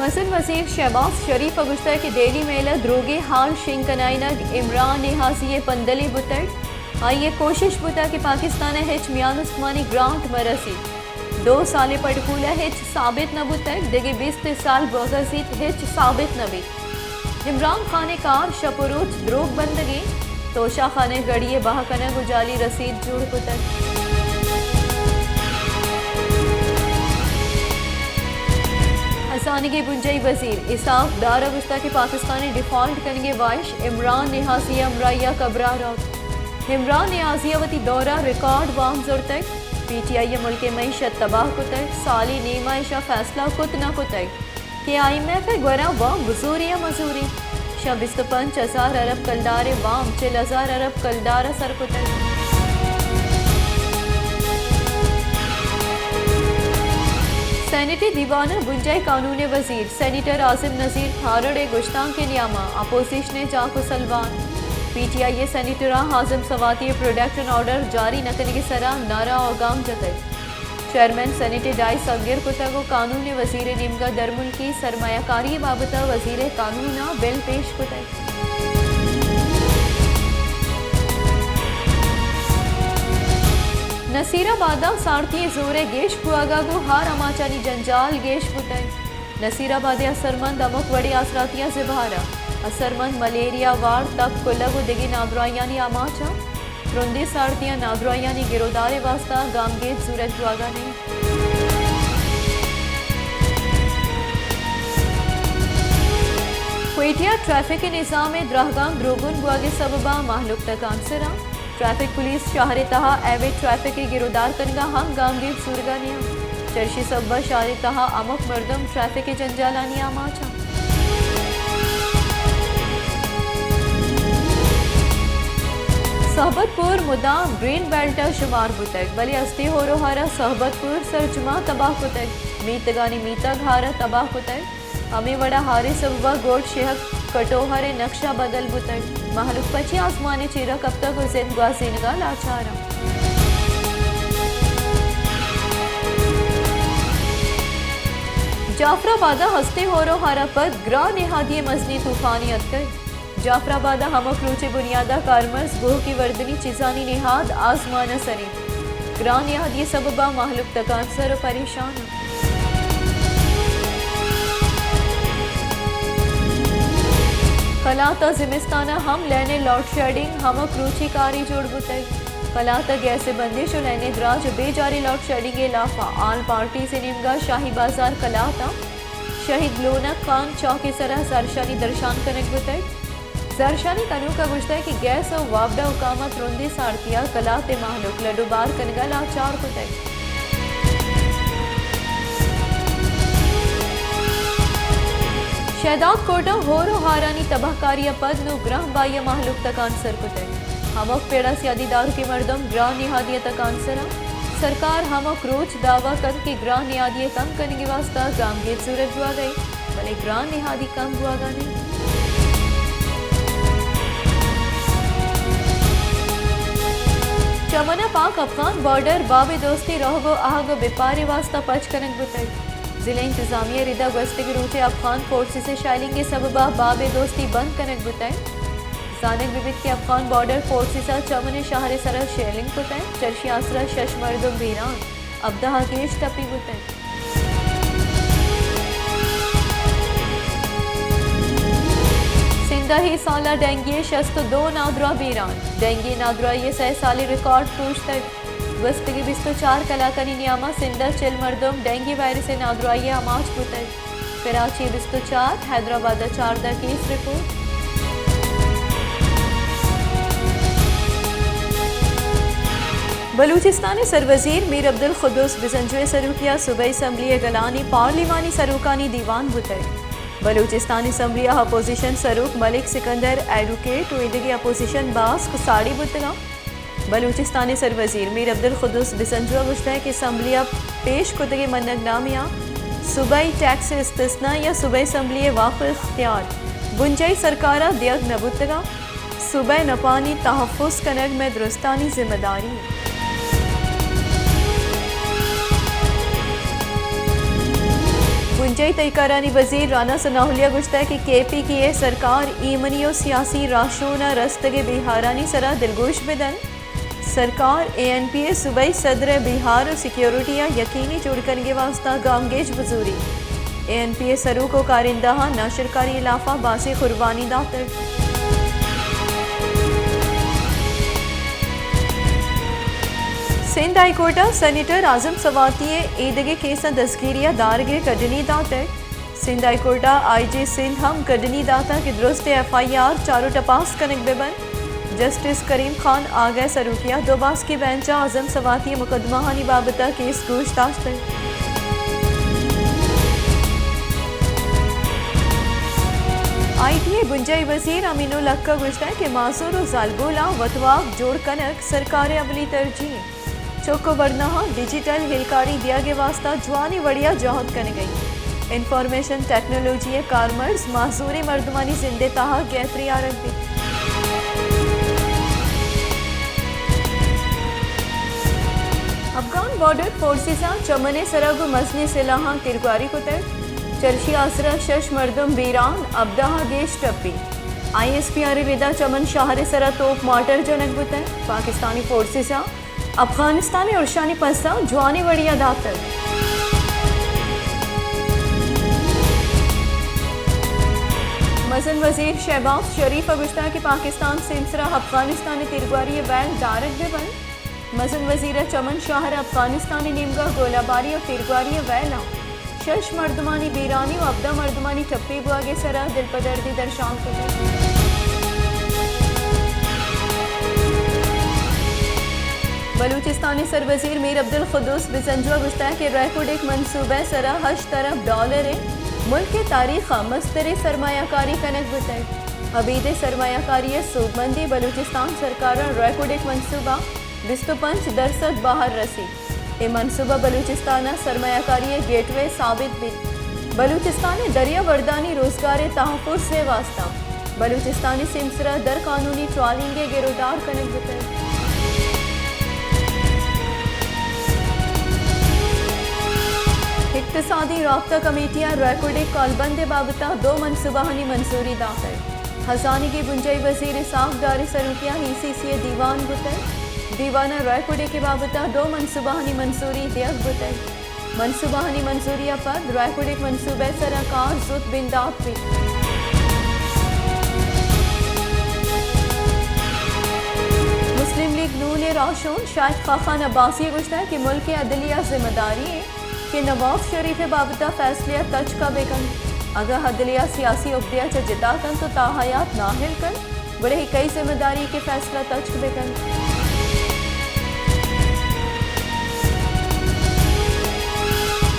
मसन वजीर शहबाज शरीफ गुश्ता की डेली मेला द्रोगे हाल शिंकनाइनग इमरान निहासी पंदली बुतड़ आइए कोशिश बुता कि पाकिस्तान हेच मियान उस्मानी ग्रांट मरसी 2 साले पटकूला हेच साबित न बुतड़ देगे 20 साल बगजीत हेच साबित न भी इमरान खाने कार शपुरुच द्रोग बंदगी तोशा खाने गड़िए बहकना गुजाली रसीद जुड़ बुतड़ हसानगी बुंजई वजीर इसाफ दारा गुस्ता के पाकिस्तानी डिफॉल्ट करेंगे वाइश इमरान निहासिया अमराइया कबरा रौत इमरान निहाजियावती दौरा रिकॉर्ड वाम जोर तक PTI मुल्क मीशत तबाह को तक साली नीमाइशा फैसला कुत न को तक कि IMF ग्वरा वाम वजूरिया मजूरी शब 25,000 अरब कलदारे वाम 4,000 अरब कलदारा सर को तक सेनेटी दीवाना बुंजाई कानून वजीर सेनेटर आसिम नजीर थारड़े गुश्तान के नियामा अपोजिशन जाको सलवान PTI सेनेटर हाजिम सवाती प्रोडक्शन ऑर्डर जारी न करने की सरा नारा और गाम जतई चेयरमैन सेनेटर डाई संगिर कुतगो कानून वजीर निमगा दरमुल की सरमायाकारी बाबता वजीर कानूना बिल पेश कुतई नसीराबादा सारथी जोरे गेश पुआगागो हार अमाचानी जंजाल गेश पुतई नसीराबादे असरमंद अमुक वड़ी आसरातिया जिबारा असरमंद मलेरिया वार तक कुल्लगो दिगी नादरायानी अमाचा रुंदी सारथिया नादरायानी गिरोदारे वास्ता गामगेज सूरज पुआगा नहीं क्वेटिया ट्रैफिक के निज़ाम द्राहगाम द्रोगुन बुआगे सबबा माहलुक तक आंसरा ट्रैफिक पुलिस शाहरे तहा एवे ट्रैफिक के गिरोदार कनगा हम गामगीर सूरगानिया चर्शी सबा शाहरे तहा अमुक मर्दम ट्रैफिक के जंजालानिया माचा सहबतपुर मुदाम ग्रीन बेल्ट शुमार बुतक बली अस्ती हो रोहारा सहबतपुर सरजुमा तबाह कुतक मीतगानी मीता घारा तबाह कुतक अमी वड़ा हारे सबा गोट शेहक कटोहरे नक्शा बदल बुतक महलुक पची आसमानी चीरा कब तक हुसैन ग्वासीनगा लाचारा जाफराबादा हस्ते होरो हारा पद ग्रा निहादिये मजनी तूफानी अतकर जाफराबादा हमक रूचे बुनियादा कारमर्स गोह की वर्दनी चिजानी निहाद आसमाना सरी ग्रा निहादिये सबबा महलुक तकान सर परेशान कलाता जिमिस्ताना हम लेने लॉट शेडिंग हम क्रूची कारी जोड़ बुतई कलाता गैसे बंदिश और लेने द्राज बेजारी लॉट शेडिंग लाफा आल पार्टी से निमगा शाही बाजार कलाता शहीद लोनक खान चौकी सरा जरशानी दर्शान कनक बुतई जरशानी कनू का गुश्ता है कि गैस और वाबडा हुकामत रुंदी सारतिया कलाते महलुक लडुबार कनगा लाचार बुतई शहदाद कोटा होरो हारानी तबाहकारिया पद नो ग्रह बाया महलुक तक आंसर कुते हमक पेड़ा सियादी दारू के मर्दम ग्राह निहादिया तक आंसरा सरकार हमक रोज दावा कर के ग्राह निहादिया कम करने के वास्ता गामगेज सूरत हुआ गई भले ग्राह निहादी कम हुआ गा नहीं चमना पाक अफगान बॉर्डर बाबे दोस्ती रहोगो आहगो बेपारे वास्ता पच कनक बुतई जिले इंतजामिया रिदा गश्ते के रूचे अफगान फोर्सेस से शाइलिंग के सबबा बाबे दोस्ती बंद कनक बुतई जानिक विविध के अफगान बॉर्डर फोर्सेस चमन शहर सरह शेलिंग बुतई चर्शी आसरा शश मर्दम वीरान अब्दा केश टपी बुतई सिंधा ही साला डेंगी शस्त 2 नादरा वीरान डेंगी नादरा ये 6 साली रिकॉर्ड पूछ तक वस्तगी 24 कलाकनी नियामा सिंधा चिल मर्दम डेंगी वायरस से नादराइया अमाज बुतई कराची 24 हैदराबाद 4 केस रिपोर्ट बलूचिस्तानी सरवजीर मीर अब्दुल खुद्दूस बिजंजुए सरूकिया सूबाई असम्बली गलानी पार्लिमानी सरूकानी दीवान बुतई बलूचिस्तानी असम्बली अपोजिशन सरूक मलिक सिकंदर एडवोकेट उइदगी अपोजिशन बास साड़ी बुतगा बलूचिस्तानी सरवजीर मीर अब्दुल खुद्दूस बिसंजुआ गुश्ता है कि असम्बलिया पेश कुदगे मनगनामिया सूबाई टैक्स इस्तिस्ना या सूबाई असम्बली वाक़ इख्तियार बुंजाई सरकारा दियग नबुतगा सूबाई नपानी तहफ़्फ़ुज़ कनग में दुरुस्तानी जिम्मेदारी बीजे तयकारानी वजीर राना सनाहुलिया गुश्ता कि केपी की ए सरकार ईमनियो सियासी राशोना रस्तगे बिहारानी सरा दिलगोश बिदन सरकार ANPA सूबाई सदर बिहार और सिक्योरिटियाँ यकीनी जोड़कर के वास्ता गामगेज बजूरी ANPA सरू को कारिंदा नाशरकारी इलाफा बासे कुर्बानी दातर Sindh high court senator Azam Swati ईदगे केस दसगिरिया दारगे कडनी दातर Sindh high court IG Sindh हम कडनी दाता की दुरुस्त FIR चारों टपास कनक बेबन जस्टिस करीम खान आगे सरूकिया दोबास की बेंच आजम सवाती मुकदमा हानी बाबता केस गोश्ताश्त ITA गुंजाई वजीर अमीनुल हक का गुश्ता है कि मासूर और जालबोला वतवाक जोड़ कनक सरकार अमली तरजीह चौको वरना डिजिटल हिलकारी दिया के वास्ता जवानी वड़िया जहद करने गई इंफॉर्मेशन टेक्नोलॉजी कारमर्स मासूरी मर्दमानी जिंदे ताहा गैतरी आरंभी अफगान बॉर्डर फोर्सेस चमने सरगु मसनी सिलाहा तिरगारी कुतर चर्शी आसरा शश मर्दम बीरान अब्दाह गेश टप्पी ISPR विदा चमन शाहर सरा तोप मार्टर जनक बुतर पाकिस्तानी फोर्सेस अफगानिस्तानी उर्शानी पसा जवानी वड़िया दातर मसन वजीर शहबाज शरीफ अगुश्ता कि पाकिस्तान सिमसरा अफगानिस्तानी तिरगारी बैन दारक बेबन मसन वजीर चमन शाहर अफगानिस्तानी निमगा गोलाबारी और तिरगारी वैला शश मर्दमानी बीरानी और अब्दा मर्दमानी टप्पी बुआगे सरा दिलपदर्दी दर्शान करते बलूचिस्तानी सरवजीर मीर अब्दुल खुदूस बिजंजुआ गुश्ता के रैकोड एक मनसूबे सरा हश तरफ डॉलर मुल्क के तारीख मस्तर सरमायाकारी कनक बुतय अबीद सरमायाकारी सूबमंदी बलूचिस्तान सरकार रैकोड एक मनसूबा 25% बाहर रसी ये मनसूबा बलूचिस्तान सरमायाकारी गेटवे साबित भी बलूचिस्तान दरिया वर्दानी रोजगार तहफ़्फ़ुज़ से वास्ता बलूचिस्तानी सिमसरा दर कानूनी ट्रॉलिंग गिरोदार कनक बुतय इक्तसादी राब्ता कमेटियाँ रैकोडिक कॉलबंद बाबता 2 मनसूबानी मंजूरी दाखिल खजाने की गुंजाई वजीर साफदारी सरूकिया ECCA दीवान बुतय दीवाना रैकोडे के बाबता 2 मनसूबानी मंजूरी दिया बुतय मनसूबानी मंजूरिया पर रैकोडिक मनसूबे सराकार जुत बिंदात भी मुस्लिम लीग नून राशून शायद खान अब्बासी गुश्ता है कि मुल्क के अदलिया जिम्मेदारी है कि नवाब शरीफ बाबता फैसलिया तज का बेकन अगर अदलिया सियासी उब्दिया जिता कन तो ताहयात नाहिल कन बड़े ही कई जिम्मेदारी के फैसला तज बेकन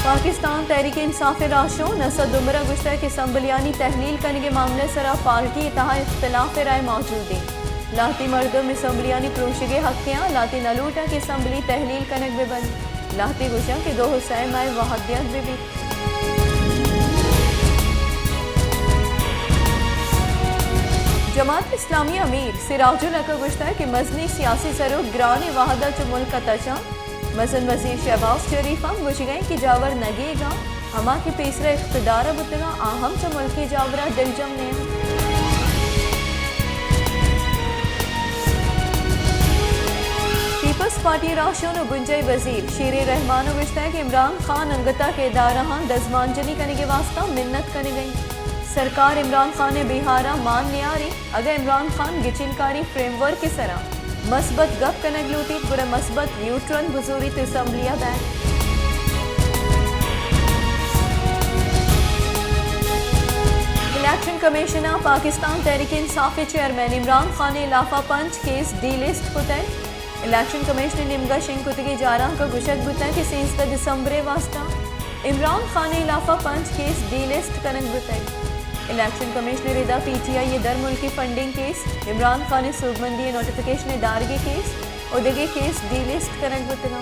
पाकिस्तान तहरीक इंसाफ राशो नसद उमरा गुश्ता के संबलियानी तहलील करने के मामले सरा पार्टी तहा इख्तलाफ राय मौजूद है लाती मर्दम असम्बलियानी प्रोशगे हकियाँ लाती नलूटा के असम्बली तहलील कनक बेबन लाती गुशा के 2 हुसैन माए वहादियत बेबी जमात इस्लामी अमीर सिराजुल हक गुश्ता है कि मजनी सियासी सरूक ग्रान वाहदा च मुल्क का तचा मसन वजीर शहबाज शरीफ हम गुश गए कि जावर नगेगा हमा के पेसरा इख्तदार बुतगा आहम च मुल्की जावरा दिलजम ने पीपल्स पार्टी राशों गुंजाई वजीर शेर रहमान गुश्ता है कि इमरान खान अंगता के दारा दजमानजनी करने के वास्ता मिन्नत करने गई सरकार इमरान खान ने बिहारा मान न्यारी अगर इमरान खान गिचिनकारी फ्रेमवर्क के सरा मस्बत गप कनक लूटी बुरा मस्बत न्यूट्रन बुजूरी तो असम्बलिया बैन election commissioner Pakistan Tehreek Insaf chairman Imran Khan ने लाफा पंच केस डी लिस्ट कुतय इलेक्शन कमिश्नर निमगा सिंह कुतगी जारा का गुशक बुतय कि 23 दिसंबर वास्ता इमरान खान ने लाफा पंच केस डी लिस्ट कनक बुतय इलेक्शन कमिश्नर इदा PTI ये दर मुल्की फंडिंग केस इमरान खान सूबमंदी नोटिफिकेशन दारगे केस उदगे केस डी लिस्ट कनक बुतना